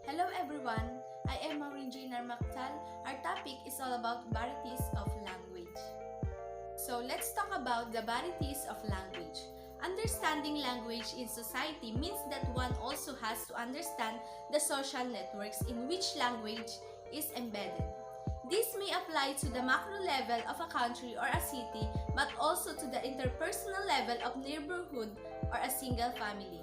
Hello everyone, I am Maureen Mactal. Our topic is all about varieties of language. So let's talk about the varieties of language. Understanding language in society means that one also has to understand the social networks in which language is embedded. This may apply to the macro level of a country or a city, but also to the interpersonal level of neighborhood or a single family.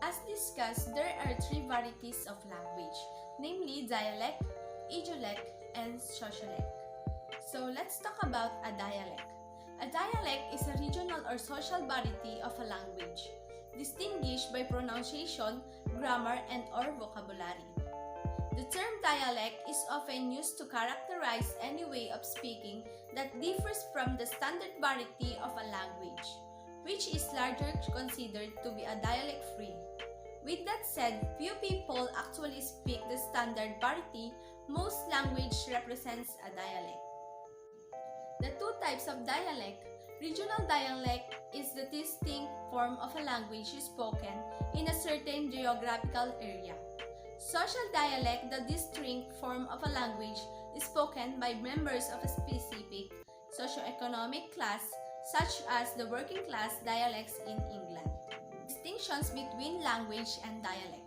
As discussed, there are three varieties of language, namely dialect, idiolect, and sociolect. So let's talk about a dialect. A dialect is a regional or social variety of a language, distinguished by pronunciation, grammar, and/or vocabulary. The term dialect is often used to characterize any way of speaking that differs from the standard variety of a language, which is largely considered to be a dialect-free. With that said, few people actually speak the standard variety. Most language represents a dialect. The two types of dialect. Regional dialect is the distinct form of a language spoken in a certain geographical area. Social dialect, the distinct form of a language spoken by members of a specific socioeconomic class, such as the working class dialects in England. Distinctions between language and dialect.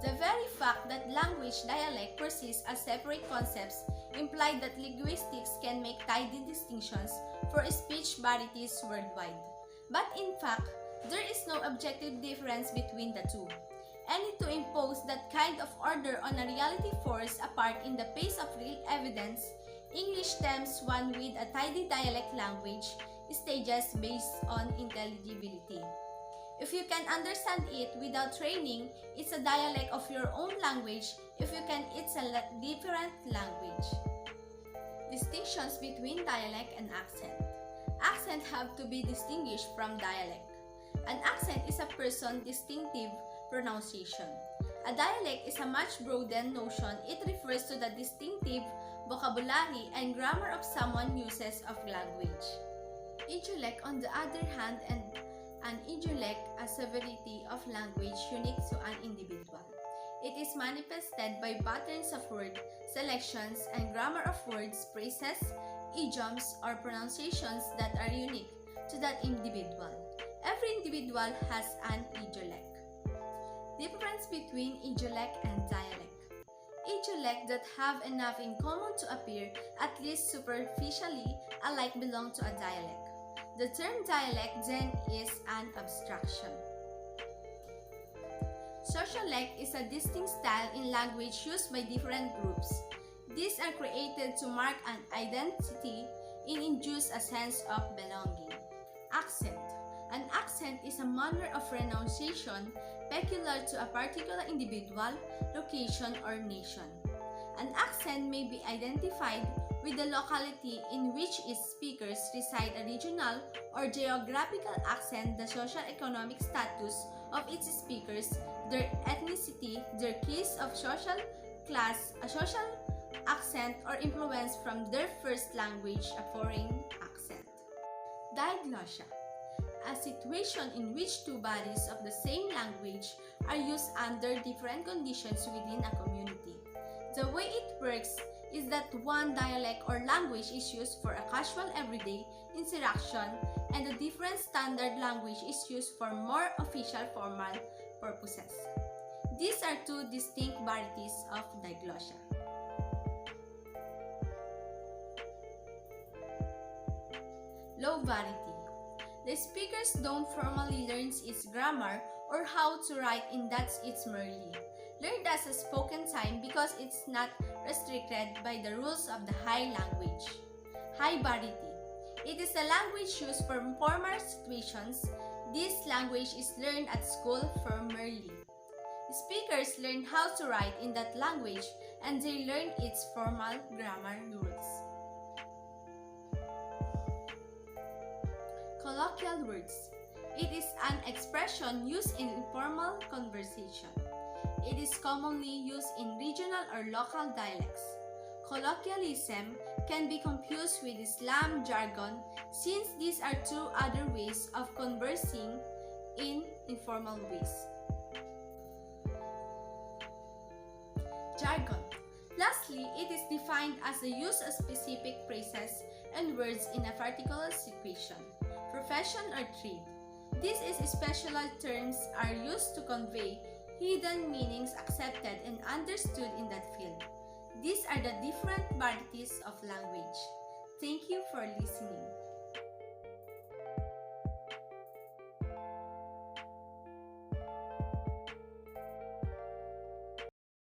The very fact that language dialect persists as separate concepts imply that linguistics can make tidy distinctions for speech varieties worldwide. But in fact, there is no objective difference between the two. Any to impose that kind of order on a reality force apart in the face of real evidence, English tempts one with a tidy dialect language stages based on intelligibility. If you can understand it without training, it's a dialect of your own language. If you can, it's a different language. Distinctions between dialect and accent. Accent have to be distinguished from dialect. An accent is a person's distinctive pronunciation. A dialect is a much broader notion. It refers to the distinctive vocabulary and grammar of someone's uses of language. Idiolect, on the other hand, and an idiolect, a severity of language unique to an individual. It is manifested by patterns of word selections and grammar of words, phrases, idioms, or pronunciations that are unique to that individual. Every individual has an idiolect. Difference between idiolect and dialect. Idiolect that have enough in common to appear, at least superficially, alike belong to a dialect. The term dialect then is an abstraction. Sociolect is a distinct style in language used by different groups. These are created to mark an identity and induce a sense of belonging. Accent. An accent is a manner of pronunciation peculiar to a particular individual, location, or nation. An accent may be identified with the locality in which its speakers reside, a regional or geographical accent, the socio-economic status of its speakers, their ethnicity, their case of social class, a social accent, or influence from their first language, a foreign accent. Diglossia. A situation in which two bodies of the same language are used under different conditions within a community. The way it works is that one dialect or language is used for a casual everyday interaction and a different standard language is used for more official formal purposes. These are two distinct varieties of diglossia. Low variety. The speakers don't formally learn its grammar or how to write in that it's merely learned as a spoken time because it's not restricted by the rules of the high language. High variety. It is a language used for formal situations. This language is learned at school formerly. Speakers learn how to write in that language and they learn its formal grammar rules. Colloquial words. It is an expression used in informal conversation. It is commonly used in regional or local dialects. Colloquialism can be confused with slang jargon since these are two other ways of conversing in informal ways. jargon. Lastly, it is defined as the use of specific phrases and words in a particular situation, profession, or trade. These specialized terms are used to convey hidden meanings accepted and understood in that field. These are the different varieties of language. Thank you for listening.